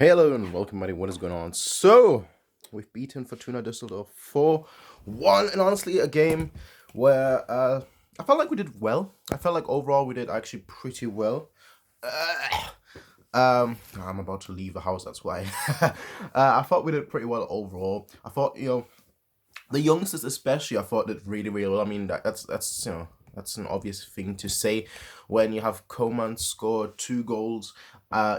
Hello and welcome, buddy. What is going on? So, we've beaten Fortuna Düsseldorf 4-1, and honestly, a game where I felt like we did well. I felt like overall we did actually pretty well. I'm about to leave the house, that's why. I thought we did pretty well overall. I thought, the youngsters especially, I thought did really, really well. I mean, that's that's an obvious thing to say when you have Coman score 2 goals,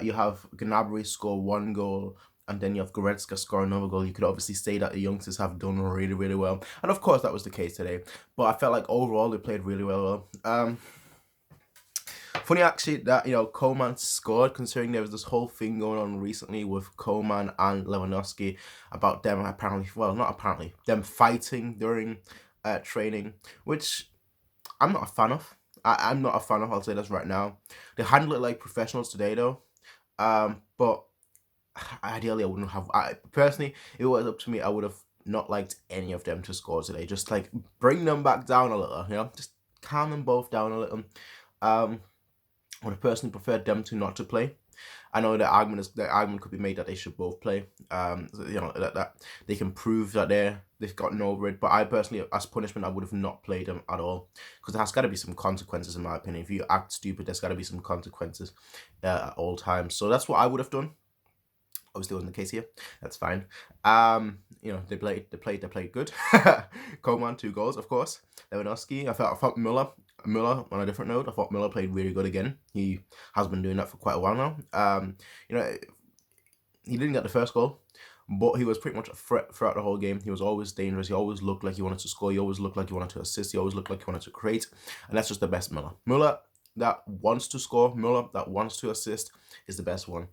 you have Gnabry score 1 goal, and then you have Goretzka score another goal. You could obviously say that the youngsters have done really, really well. And of course, that was the case today. But I felt like overall they played really well. Funny actually that, Coman scored, considering there was this whole thing going on recently with Coman and Lewandowski about them apparently, well, not apparently, them fighting during training, which I'm not a fan of. I'm not a fan of, I'll say this right now. They handle it like professionals today, though. But ideally, I wouldn't have. Personally, if it was up to me, I would have not liked any of them to score today. Just like bring them back down a little, just calm them both down a little. I would have personally preferred them to not to play. I know the argument could be made that they should both play. That they can prove that they've gotten over it. But I personally, as punishment, I would have not played them at all, because there has got to be some consequences, in my opinion. If you act stupid, there's got to be some consequences at all times. So that's what I would have done. Obviously, wasn't the case here. That's fine. They played good. Coman 2 goals, of course. Lewandowski. I thought Müller, on a different note, I thought Müller played really good again. He has been doing that for quite a while now. He didn't get the first goal, but he was pretty much a threat throughout the whole game. He was always dangerous. He always looked like he wanted to score. He always looked like he wanted to assist. He always looked like he wanted to create. And that's just the best Müller. Müller that wants to score, Müller that wants to assist is the best one.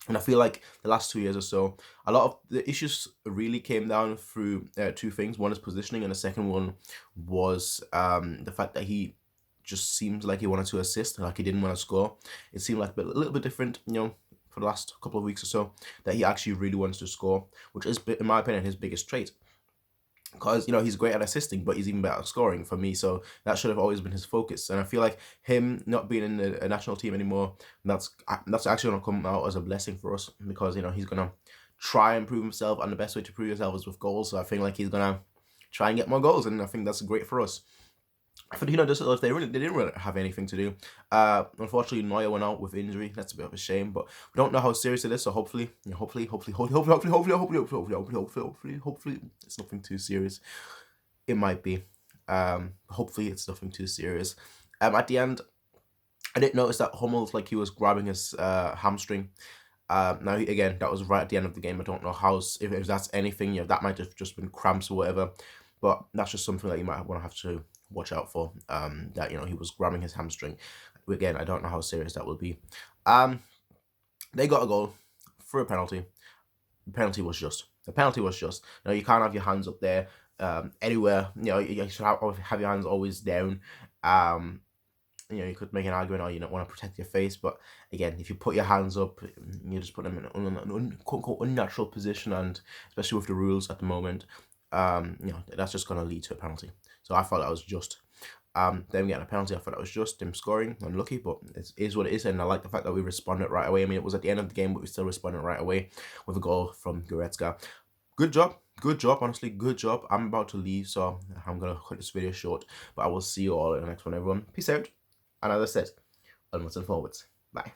And I feel like the last 2 years or so, a lot of the issues really came down through 2 things. One is positioning, and the second one was the fact that he just seems like he wanted to assist, like he didn't want to score. It seemed like a little bit different, for the last couple of weeks or so, that he actually really wants to score, which is, in my opinion, his biggest trait. Because, he's great at assisting, but he's even better at scoring for me. So that should have always been his focus. And I feel like him not being in the national team anymore, that's actually going to come out as a blessing for us. Because, he's going to try and prove himself. And the best way to prove yourself is with goals. So I think like he's going to try and get more goals. And I think that's great for us. Fortuna Düsseldorf, they didn't really have anything to do. Unfortunately, Neuer went out with injury. That's a bit of a shame, but we don't know how serious it is. So hopefully, it's nothing too serious. It might be. Hopefully, it's nothing too serious. At the end, I did notice that Hummels, like he was grabbing his hamstring. Now again, that was right at the end of the game. I don't know how if that's anything. That might have just been cramps or whatever. But that's just something that you might want to have to watch out for. That he was grabbing his hamstring. Again, I don't know how serious that will be. They got a goal for a penalty. The penalty was just. You can't have your hands up there anywhere. You should have your hands always down. You could make an argument, or you don't want to protect your face, but again, if you put your hands up, you just put them in an quote-unquote unnatural position, and especially with the rules at the moment, that's just going to lead to a penalty. So I thought that was just. Them getting a penalty, I thought that was just. Them scoring, unlucky, but it is what it is, and I like the fact that we responded right away. I mean, it was at the end of the game, but we still responded right away with a goal from Goretzka. Good job, honestly, good job. I'm about to leave, so I'm going to cut this video short, but I will see you all in the next one, everyone. Peace out, and as I said, onwards and forwards. Bye.